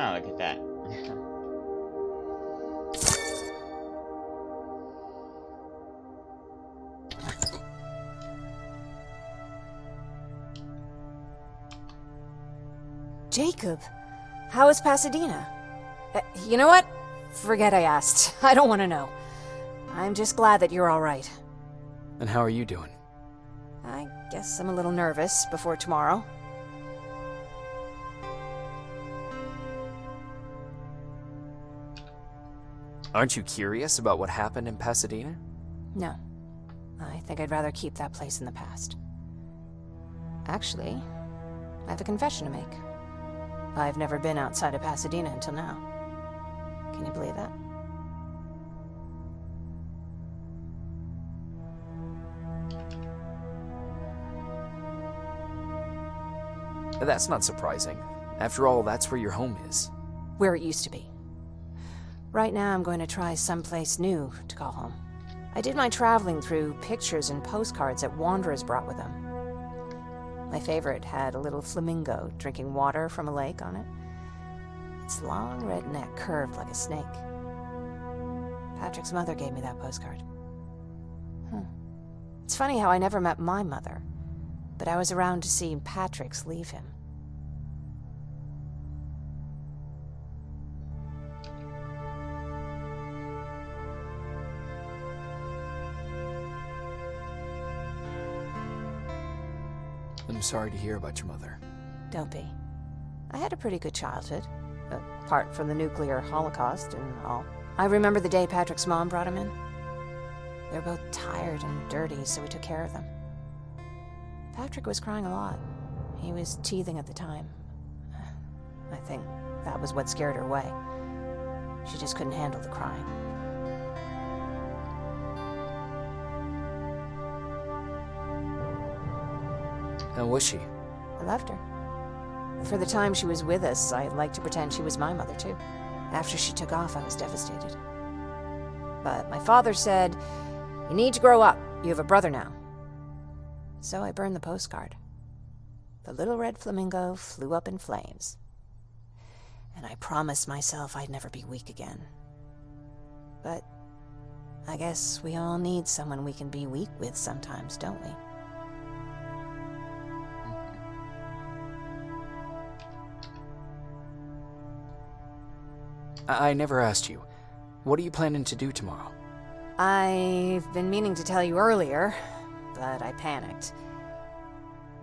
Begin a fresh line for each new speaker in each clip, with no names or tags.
Oh, look at that.
Jacob, how is Pasadena? You know what? Forget I asked. I don't want to know. I'm just glad that you're all right.
And how are you doing?
I guess I'm a little nervous before tomorrow.
Aren't you curious about what happened in Pasadena?
No. I think I'd rather keep that place in the past. Actually, I have a confession to make. I've never been outside of Pasadena until now. Can you believe that?
That's not surprising. After all, that's where your home is.
Where it used to be. Right now, I'm going to try someplace new to call home. I did my traveling through pictures and postcards that wanderers brought with them. My favorite had a little flamingo drinking water from a lake on it. Its long red neck curved like a snake. Patrick's mother gave me that postcard. It's funny how I never met my mother, but I was around to see Patrick's leave him.
I'm sorry to hear about your mother.
Don't be. I had a pretty good childhood, apart from the nuclear holocaust and all. I remember the day Patrick's mom brought him in. They were both tired and dirty, so we took care of them. Patrick was crying a lot. He was teething at the time. I think that was what scared her away. She just couldn't handle the crying.
How was she?
I loved her. For the time she was with us, I liked to pretend she was my mother, too. After she took off, I was devastated. But my father said, "You need to grow up. You have a brother now." So I burned the postcard. The little red flamingo flew up in flames. And I promised myself I'd never be weak again. But I guess we all need someone we can be weak with sometimes, don't we?
I never asked you. What are you planning to do tomorrow?
I've been meaning to tell you earlier, but I panicked.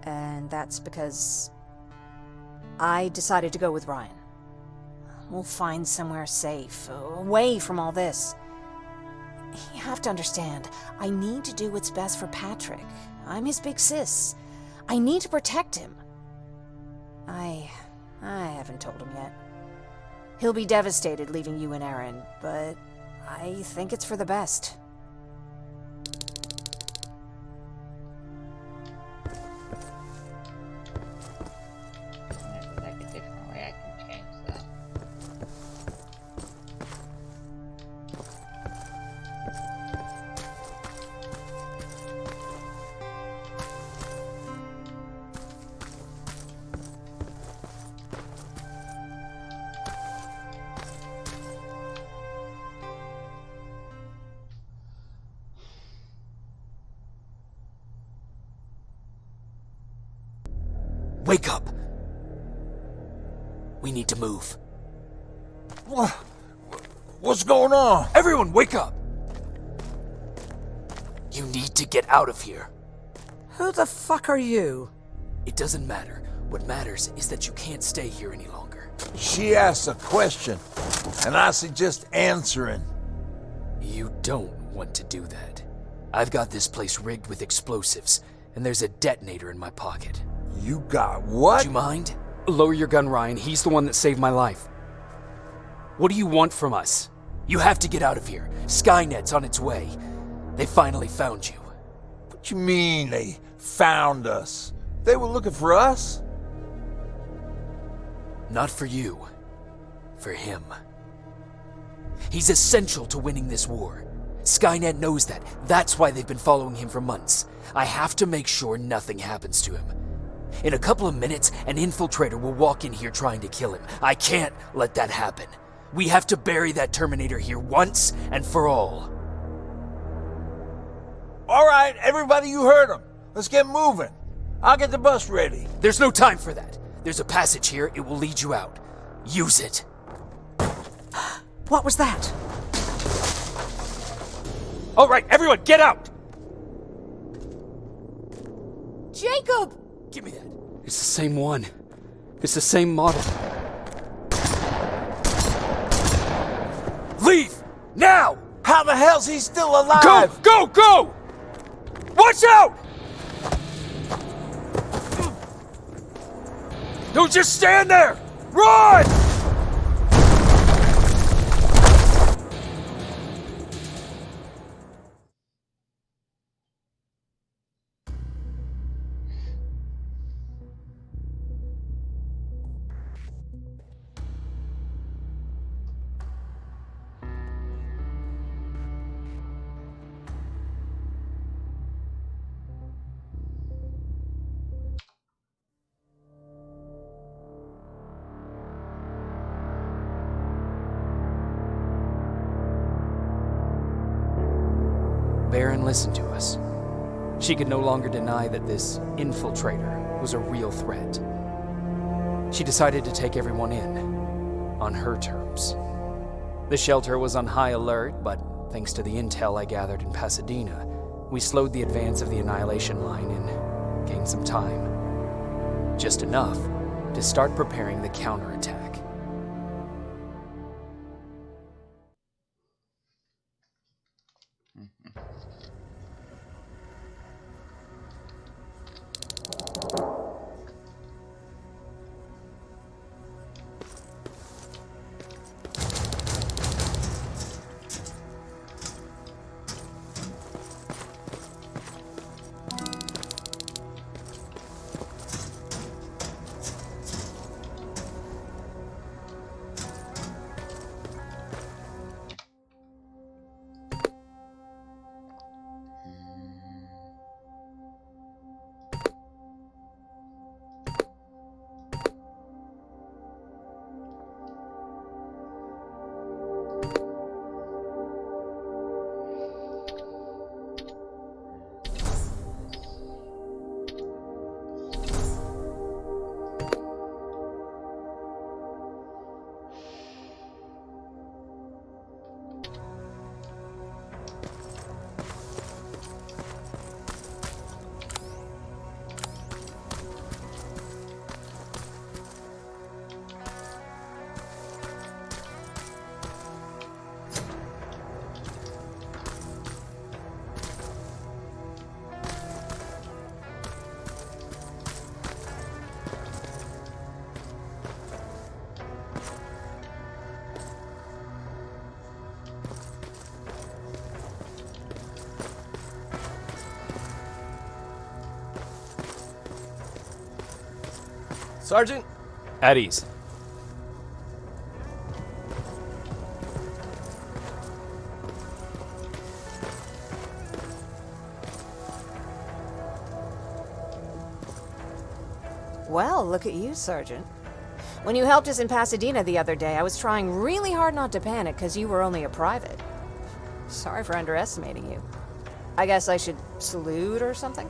And that's because I decided to go with Ryan. We'll find somewhere safe, away from all this. You have to understand, I need to do what's best for Patrick. I'm his big sis. I need to protect him. I haven't told him yet. He'll be devastated leaving you and Aaron, but I think it's for the best.
There's like a different way I can change that.
Wake up! We need to move.
What's going on?
Everyone, wake up! You need to get out of here.
Who the fuck are you?
It doesn't matter. What matters is that you can't stay here any longer.
She asks a question, and I suggest answering.
You don't want to do that. I've got this place rigged with explosives, and there's a detonator in my pocket.
You got what?
Do you mind? Lower your gun, Ryan. He's the one that saved my life. What do you want from us? You have to get out of here. Skynet's on its way. They finally found you.
What you mean they found us? They were looking for us?
Not for you. For him. He's essential to winning this war. Skynet knows that. That's why they've been following him for months. I have to make sure nothing happens to him. In a couple of minutes, an infiltrator will walk in here trying to kill him. I can't let that happen. We have to bury that Terminator here once and for all.
All right, everybody, you heard him. Let's get moving. I'll get the bus ready.
There's no time for that. There's a passage here. It will lead you out. Use it.
What was that?
All right, everyone, get out!
Jacob!
Give me that. It's the same one. It's the same model. Leave! Now!
How the hell's he still alive?
Go! Go! Go! Watch out! Don't just stand there! Run! Baron listened to us. She could no longer deny that this infiltrator was a real threat. She decided to take everyone in, on her terms. The shelter was on high alert, but thanks to the intel I gathered in Pasadena, we slowed the advance of the Annihilation Line and gained some time. Just enough to start preparing the counterattack.
Sergeant?
At ease.
Well, look at you, Sergeant. When you helped us in Pasadena the other day, I was trying really hard not to panic because you were only a private. Sorry for underestimating you. I guess I should salute or something?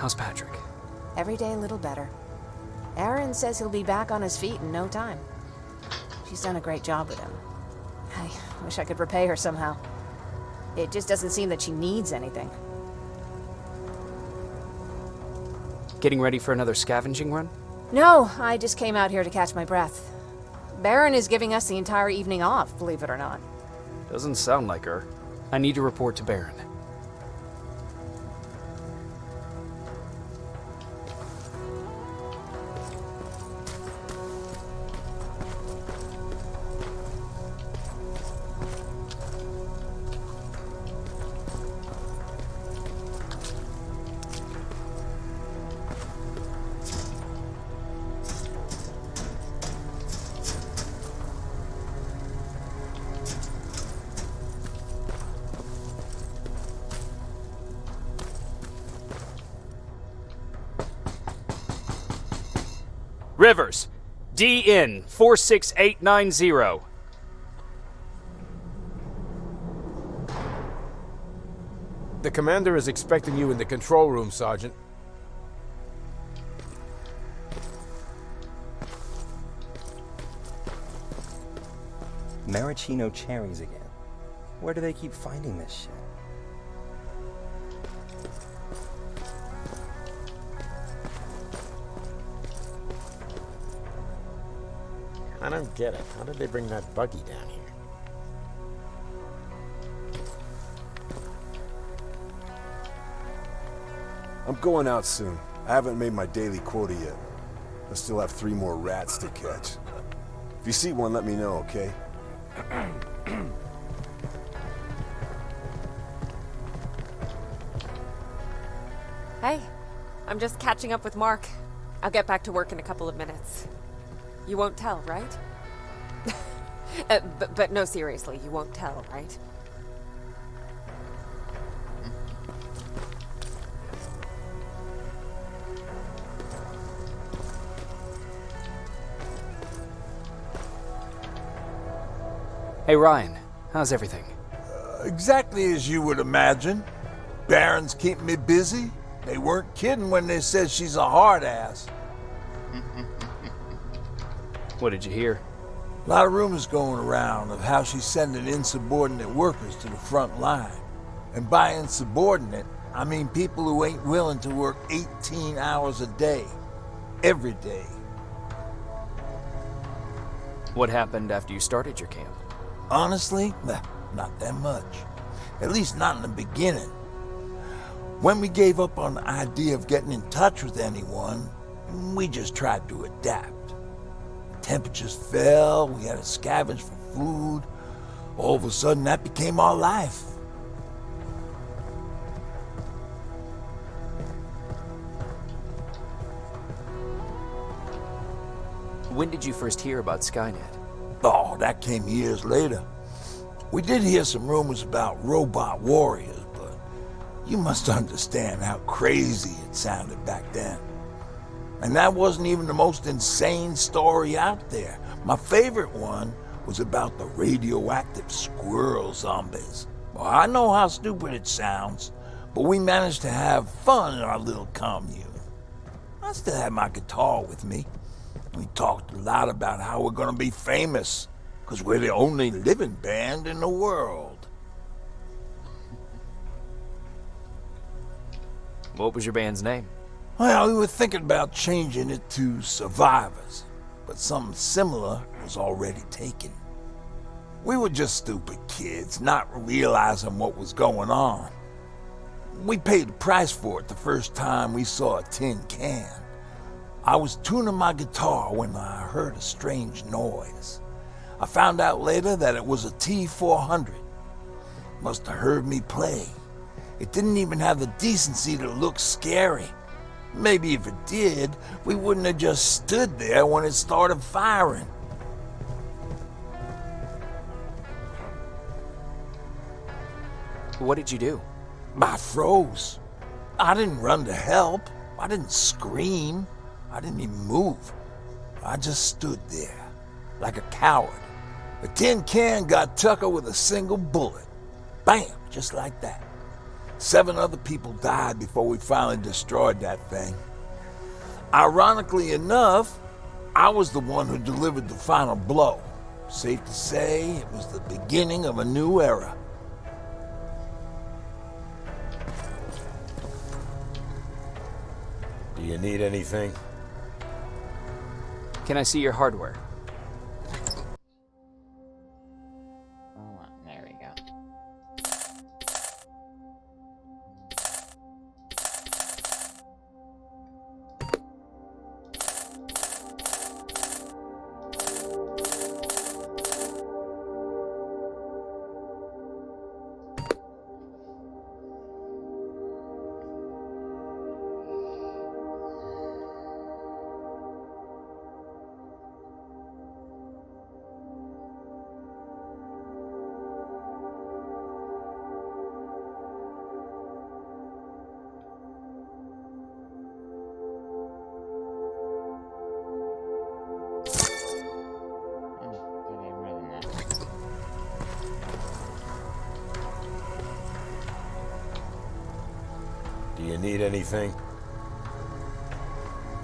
How's Patrick?
Every day a little better. Aaron says he'll be back on his feet in no time. She's done a great job with him. I wish I could repay her somehow. It just doesn't seem that she needs anything.
Getting ready for another scavenging run?
No, I just came out here to catch my breath. Baron is giving us the entire evening off, believe it or not.
Doesn't sound like her. I need to report to Baron. Rivers, DN 46890.
The commander is expecting you in the control room, Sergeant.
Maraschino cherries again. Where do they keep finding this shit?
I don't get it. How did they bring that buggy down here?
I'm going out soon. I haven't made my daily quota yet. I still have 3 more rats to catch. If you see one, let me know, okay?
Hey, I'm just catching up with Mark. I'll get back to work in a couple of minutes. You won't tell, right? But no, seriously, you won't tell, right?
Hey Ryan, how's everything?
Exactly as you would imagine. Baron's keeping me busy. They weren't kidding when they said she's a hard ass.
What did you hear?
A lot of rumors going around of how she's sending insubordinate workers to the front line. And by insubordinate, I mean people who ain't willing to work 18 hours a day. Every day.
What happened after you started your camp?
Honestly, not that much. At least not in the beginning. When we gave up on the idea of getting in touch with anyone, we just tried to adapt. Temperatures fell, we had to scavenge for food. All of a sudden, that became our life.
When did you first hear about Skynet?
Oh, that came years later. We did hear some rumors about robot warriors, but you must understand how crazy it sounded back then. And that wasn't even the most insane story out there. My favorite one was about the radioactive squirrel zombies. Well, I know how stupid it sounds, but we managed to have fun in our little commune. I still had my guitar with me. We talked a lot about how we're gonna be famous, because we're the only living band in the world.
What was your band's name?
Well, we were thinking about changing it to Survivors, but something similar was already taken. We were just stupid kids, not realizing what was going on. We paid the price for it the first time we saw a tin can. I was tuning my guitar when I heard a strange noise. I found out later that it was a T-400. Must have heard me play. It didn't even have the decency to look scary. Maybe if it did, we wouldn't have just stood there when it started firing.
What did you do?
I froze. I didn't run to help. I didn't scream. I didn't even move. I just stood there, like a coward. The tin can got Tucker with a single bullet. Bam, just like that. 7 other people died before we finally destroyed that thing. Ironically enough, I was the one who delivered the final blow. Safe to say, it was the beginning of a new era.
Do you need anything?
Can I see your hardware?
Oh, there we go.
Do you need anything?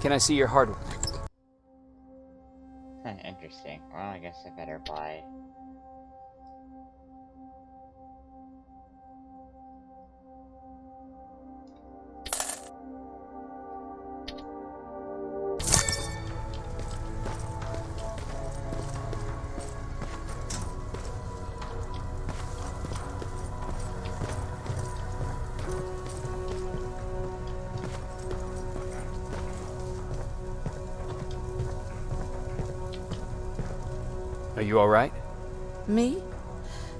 Can I see your hardware?
Interesting. Well, I guess I better buy.
Are you alright?
Me?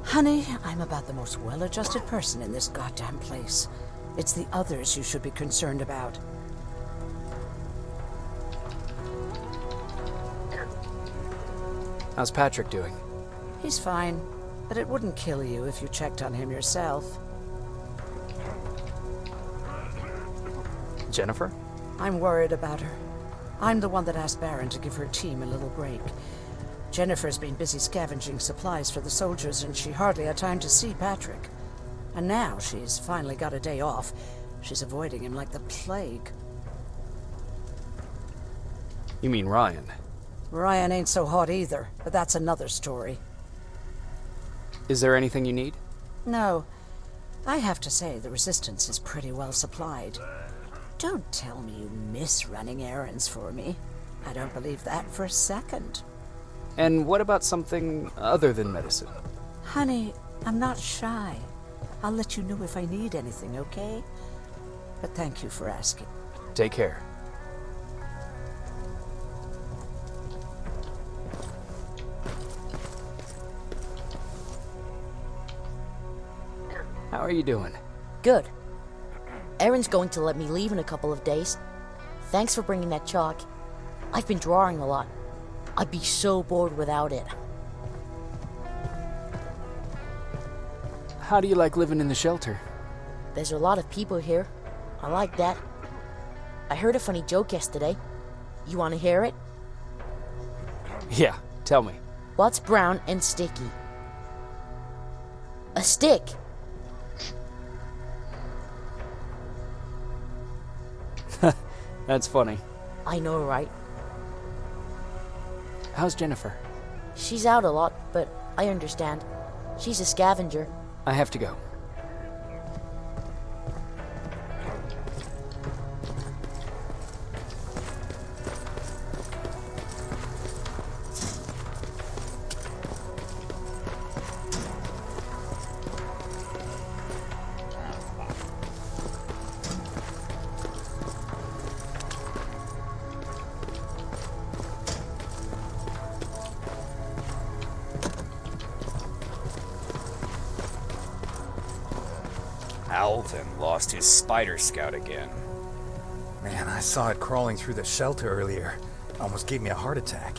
Honey, I'm about the most well-adjusted person in this goddamn place. It's the others you should be concerned about.
How's Patrick doing?
He's fine, but it wouldn't kill you if you checked on him yourself.
Jennifer?
I'm worried about her. I'm the one that asked Baron to give her team a little break. Jennifer's been busy scavenging supplies for the soldiers, and she hardly had time to see Patrick. And now she's finally got a day off. She's avoiding him like the plague.
You mean Ryan?
Ryan ain't so hot either, but that's another story.
Is there anything you need?
No. I have to say, the Resistance is pretty well supplied. Don't tell me you miss running errands for me. I don't believe that for a second.
And what about something other than medicine?
Honey, I'm not shy. I'll let you know if I need anything, okay? But thank you for asking.
Take care. How are you doing?
Good. Erin's going to let me leave in a couple of days. Thanks for bringing that chalk. I've been drawing a lot. I'd be so bored without it.
How do you like living in the shelter?
There's a lot of people here. I like that. I heard a funny joke yesterday. You want to hear it?
Yeah, tell me.
What's brown and sticky? A stick!
That's funny.
I know, right?
How's Jennifer?
She's out a lot, but I understand. She's a scavenger.
I have to go.
Alvin lost his spider scout again.
Man, I saw it crawling through the shelter earlier. Almost gave me a heart attack.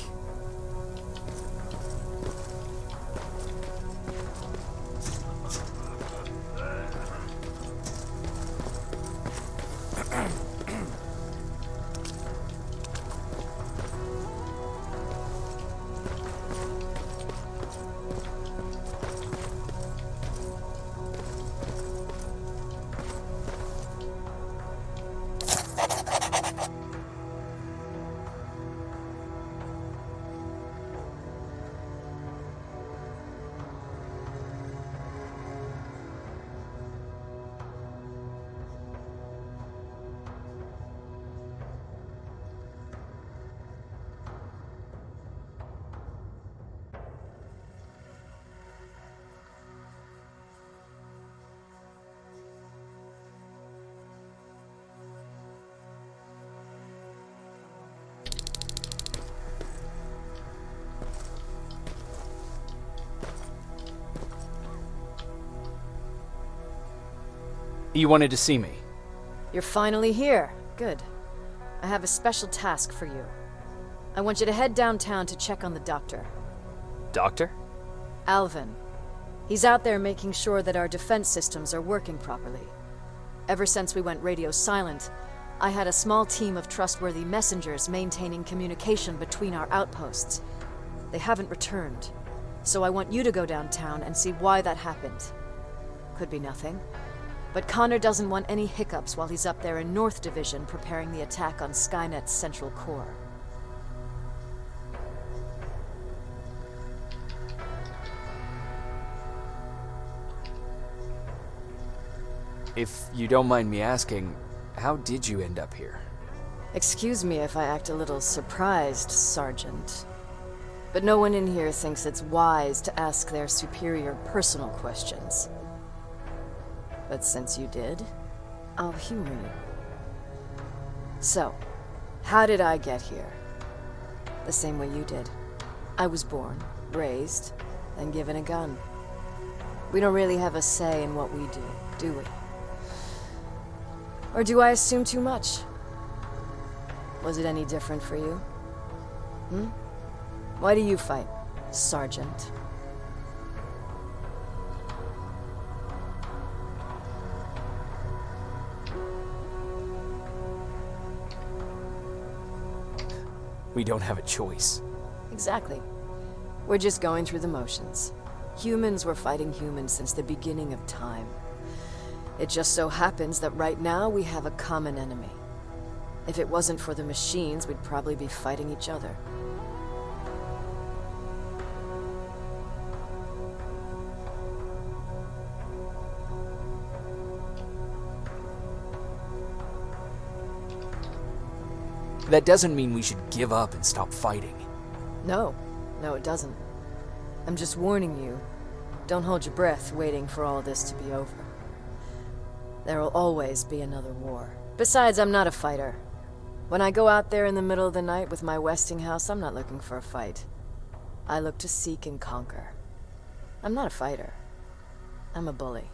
You wanted to see me?
You're finally here. Good. I have a special task for you. I want you to head downtown to check on the doctor.
Doctor?
Alvin. He's out there making sure that our defense systems are working properly. Ever since we went radio silent, I had a small team of trustworthy messengers maintaining communication between our outposts. They haven't returned, so I want you to go downtown and see why that happened. Could be nothing. But Connor doesn't want any hiccups while he's up there in North Division preparing the attack on Skynet's central core.
If you don't mind me asking, how did you end up here?
Excuse me if I act a little surprised, Sergeant. But no one in here thinks it's wise to ask their superior personal questions. But since you did, I'll humor you. So, how did I get here? The same way you did. I was born, raised, and given a gun. We don't really have a say in what we do we? Or do I assume too much? Was it any different for you? Why do you fight, Sergeant?
We don't have a choice.
Exactly. We're just going through the motions. Humans were fighting humans since the beginning of time. It just so happens that right now we have a common enemy. If it wasn't for the machines, we'd probably be fighting each other.
That doesn't mean we should give up and stop fighting.
No, it doesn't. I'm just warning you. Don't hold your breath waiting for all this to be over. There will always be another war. Besides, I'm not a fighter. When I go out there in the middle of the night with my Westinghouse, I'm not looking for a fight. I look to seek and conquer. I'm not a fighter. I'm a bully.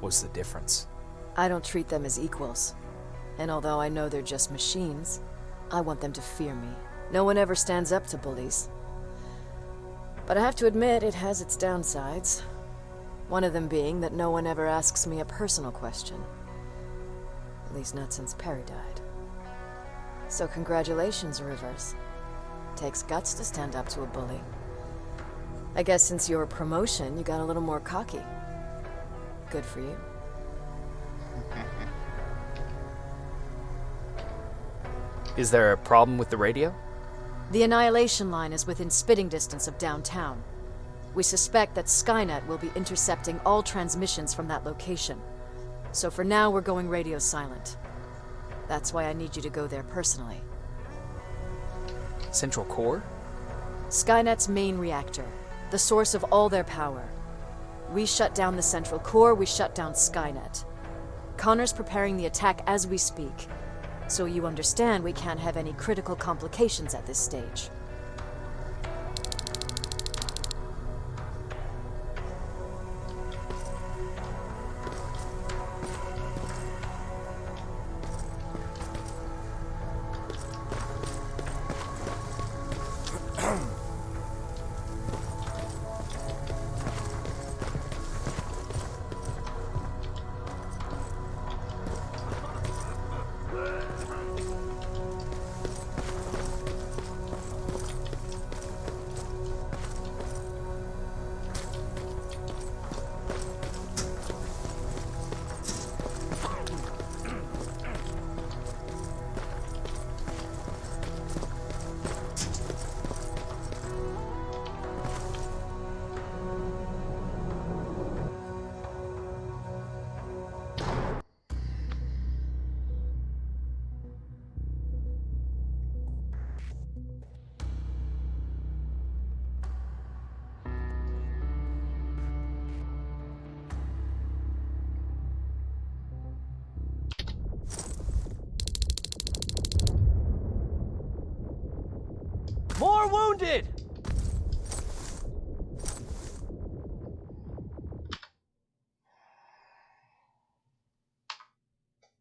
What's the difference?
I don't treat them as equals. And although I know they're just machines, I want them to fear me. No one ever stands up to bullies. But I have to admit, it has its downsides. One of them being that no one ever asks me a personal question. At least not since Perry died. So congratulations, Rivers. Takes guts to stand up to a bully. I guess since your promotion, you got a little more cocky. Good for you.
Is there a problem with the radio?
The Annihilation Line is within spitting distance of downtown. We suspect that Skynet will be intercepting all transmissions from that location. So for now, we're going radio silent. That's why I need you to go there personally.
Central Core?
Skynet's main reactor, the source of all their power. We shut down the Central Core, we shut down Skynet. Connor's preparing the attack as we speak, so you understand we can't have any critical complications at this stage.
More wounded!